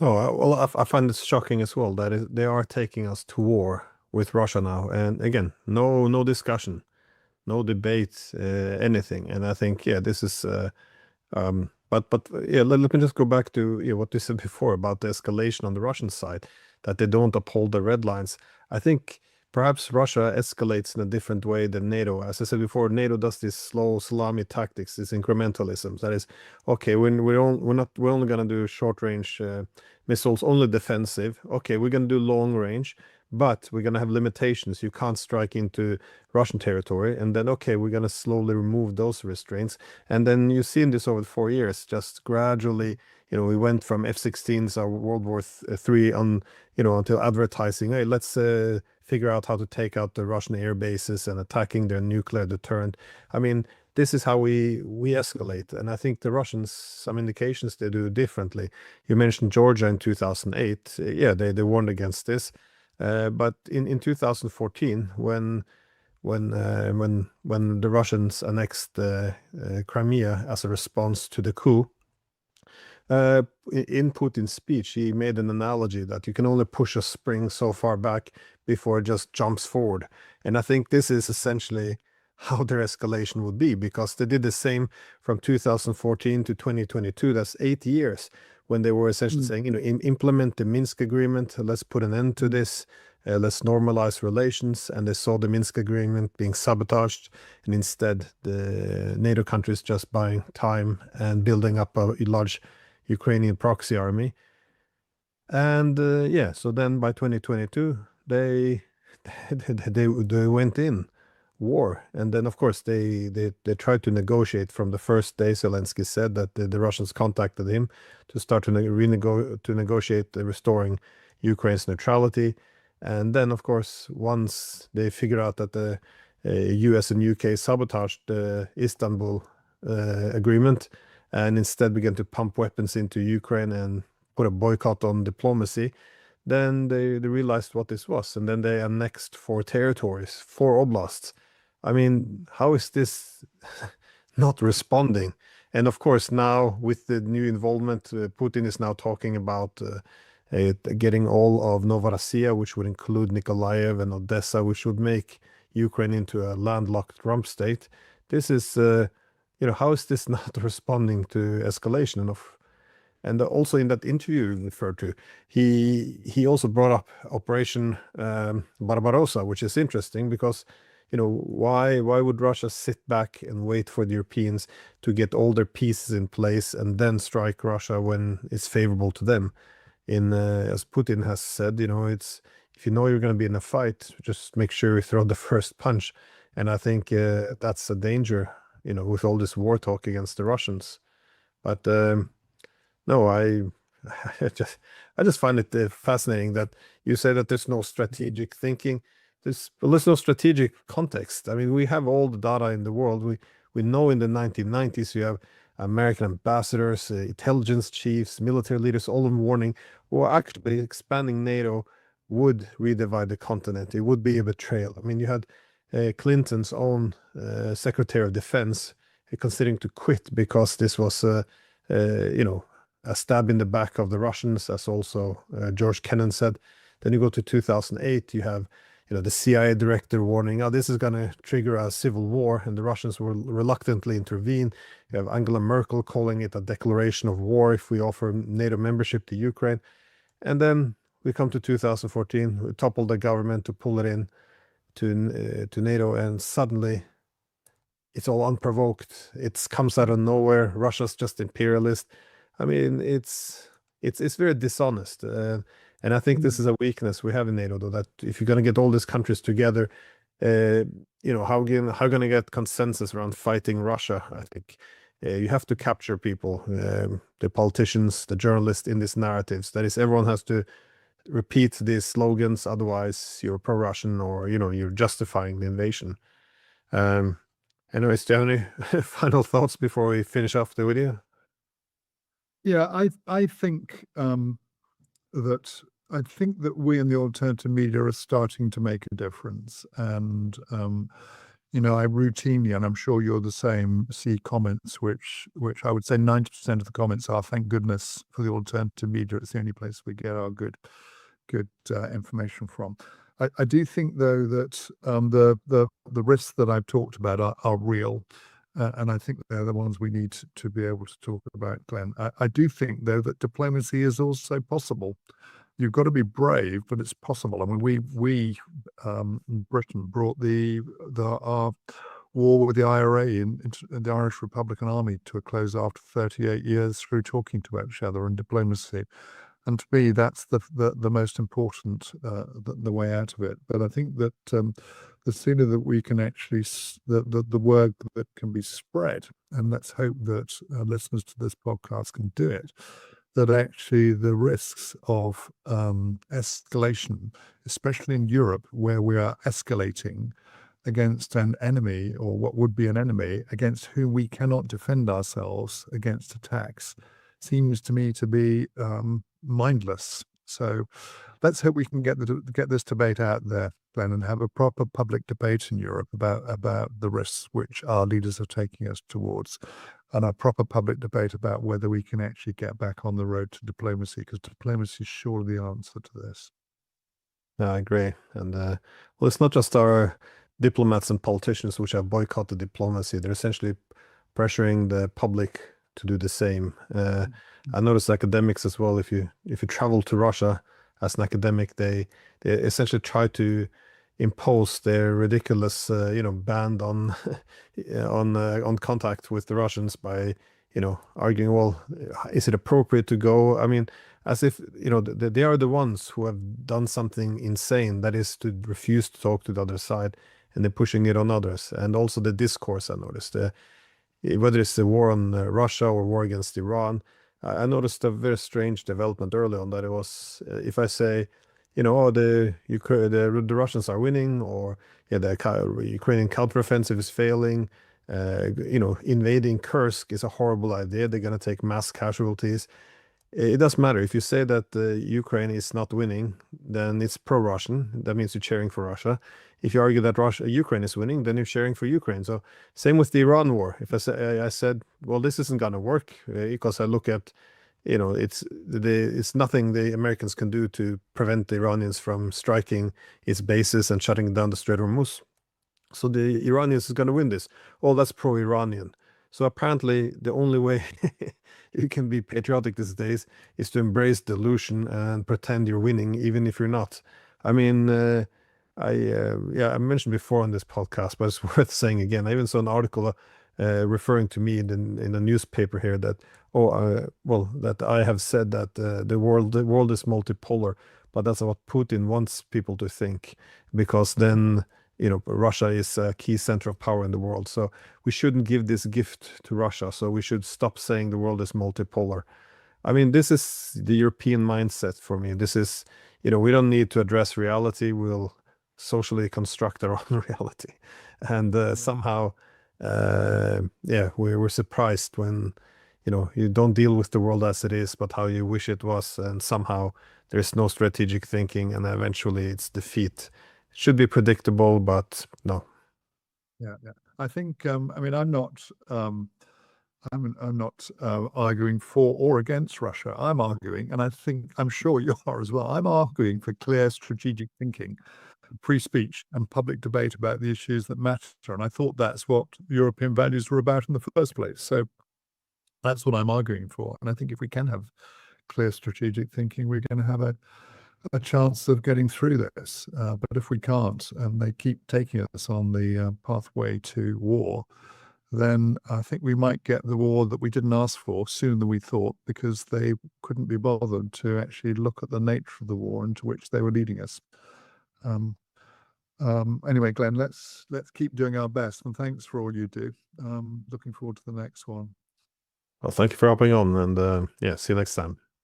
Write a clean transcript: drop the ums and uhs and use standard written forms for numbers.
Oh, well, I find this shocking as well that they are taking us to war with Russia now. And again, no discussion, no debate, anything. And I think, yeah, this is, but yeah, let me just go back to what you said before about the escalation on the Russian side, that they don't uphold the red lines. I think perhaps Russia escalates in a different way than NATO. As I said before, NATO does this slow salami tactics, this incrementalism. That is, okay, we're only gonna do short range missiles, only defensive. Okay, we're gonna do long range, but we're gonna have limitations. You can't strike into Russian territory, and then okay, we're gonna slowly remove those restraints. And then you've seen this over 4 years, just gradually, we went from F-16s, World War III, on, until advertising, hey, let's figure out how to take out the Russian air bases and attacking their nuclear deterrent. I mean, this is how we escalate. And I think the Russians, some indications they do differently. You mentioned Georgia in 2008. Yeah, they warned against this. But in 2014, when the Russians annexed Crimea as a response to the coup. In Putin's speech, he made an analogy that you can only push a spring so far back before it just jumps forward. And I think this is essentially how their escalation would be, because they did the same from 2014 to 2022. That's 8 years when they were essentially saying, implement the Minsk agreement. Let's put an end to this. Let's normalize relations. And they saw the Minsk agreement being sabotaged. And instead, the NATO countries just buying time and building up a large Ukrainian proxy army. And yeah, so then by 2022, they they went in war. And then, of course, they tried to negotiate from the first day. Zelensky said that the Russians contacted him to start to negotiate restoring Ukraine's neutrality. And then, of course, once they figured out that the US and UK sabotaged the Istanbul agreement and instead began to pump weapons into Ukraine and put a boycott on diplomacy, then they realized what this was. And then they annexed 4 territories, 4 oblasts. I mean, how is this not responding? And of course, now with the new involvement, Putin is now talking about getting all of Novorossiya, which would include Nikolaev and Odessa, which would make Ukraine into a landlocked rump state. This is, how is this not responding to escalation enough? And also in that interview you referred to, he also brought up Operation Barbarossa, which is interesting because, why would Russia sit back and wait for the Europeans to get all their pieces in place and then strike Russia when it's favorable to them? As Putin has said, it's if you know you're going to be in a fight, just make sure you throw the first punch. And I think that's a danger, with all this war talk against the Russians. But no, I just find it fascinating that you say that there's no strategic thinking. There's no strategic context. I mean, we have all the data in the world. We know in the 1990s you have American ambassadors, intelligence chiefs, military leaders, all of them warning, well, actually expanding NATO would redivide the continent. It would be a betrayal. I mean, you had Clinton's own Secretary of Defense considering to quit because this was, a stab in the back of the Russians, as also George Kennan said. Then you go to 2008, you have the CIA director warning, oh, this is going to trigger a civil war, and the Russians will reluctantly intervene. You have Angela Merkel calling it a declaration of war if we offer NATO membership to Ukraine. And then we come to 2014, we topple the government to pull it in to NATO, and suddenly it's all unprovoked. It comes out of nowhere. Russia's just imperialist. I mean, it's very dishonest, and I think this is a weakness we have in NATO, though, that if you're going to get all these countries together, how going to get consensus around fighting Russia? I think you have to capture people, the politicians, the journalists in these narratives. That is, everyone has to repeat these slogans, otherwise you're pro-Russian or you're justifying the invasion. Anyways, do you have any final thoughts before we finish off the video? Yeah, I think that we in the alternative media are starting to make a difference, and I routinely, and I'm sure you're the same, see comments which I would say 90% of the comments are, thank goodness for the alternative media. It's the only place we get our good information from. I do think, though, that the risks that I've talked about are real. And I think they're the ones we need to be able to talk about, Glenn. I do think, though, that diplomacy is also possible. You've got to be brave, but it's possible. I mean, we Britain brought our war with the IRA in the Irish Republican Army to a close after 38 years through talking to each other and diplomacy. And to me, that's the most important the way out of it. But I think that the sooner that we can actually the word that can be spread, and let's hope that listeners to this podcast can do it, that actually the risks of escalation, especially in Europe, where we are escalating against an enemy, or what would be an enemy, against whom we cannot defend ourselves against attacks, seems to me to be mindless. So let's hope we can get this debate out there, Glenn, and have a proper public debate in Europe about the risks which our leaders are taking us towards, and a proper public debate about whether we can actually get back on the road to diplomacy, because diplomacy is surely the answer to this. I agree. And well, it's not just our diplomats and politicians which have boycotted diplomacy. They're essentially pressuring the public to do the same. I noticed academics as well. If you travel to Russia as an academic, they essentially try to impose their ridiculous ban on on contact with the Russians by arguing, well, is it appropriate to go? I mean, as if they are the ones who have done something insane, that is to refuse to talk to the other side, and they're pushing it on others. And also the discourse, I noticed, whether it's the war on Russia or war against Iran, I noticed a very strange development early on, that it was, if I say, oh, the Russians are winning, or the Ukrainian counteroffensive is failing, invading Kursk is a horrible idea, they're going to take mass casualties. It doesn't matter. If you say that Ukraine is not winning, then it's pro-Russian. That means you're cheering for Russia. If you argue that Ukraine is winning, then you're cheering for Ukraine. So same with the Iran war. If I said, well, this isn't going to work because I look at, it's nothing the Americans can do to prevent the Iranians from striking its bases and shutting down the Strait of Hormuz. So the Iranians is going to win this. Oh, that's pro-Iranian. So apparently the only way you can be patriotic these days is to embrace delusion and pretend you're winning, even if you're not. I mean, I mentioned before on this podcast, but it's worth saying again. I even saw an article referring to me in the newspaper here that, that I have said that the world is multipolar, but that's what Putin wants people to think, because then Russia is a key center of power in the world. So we shouldn't give this gift to Russia. So we should stop saying the world is multipolar. I mean, this is the European mindset for me. This is, we don't need to address reality. We'll socially construct our own reality. And somehow, we're surprised when, you don't deal with the world as it is, but how you wish it was. And somehow there's no strategic thinking, and eventually it's defeat. Should be predictable, but no. Yeah. I think. I mean, I'm not arguing for or against Russia. I'm arguing, and I'm sure you are as well. I'm arguing for clear strategic thinking, free speech, and public debate about the issues that matter. And I thought that's what European values were about in the first place. So that's what I'm arguing for. And I think if we can have clear strategic thinking, we're going to have a chance of getting through this. But if we can't, and they keep taking us on the pathway to war, then I think we might get the war that we didn't ask for sooner than we thought, because they couldn't be bothered to actually look at the nature of the war into which they were leading us. Anyway, Glenn, let's keep doing our best, and thanks for all you do. Looking forward to the next one. Well, thank you for hopping on, and see you next time.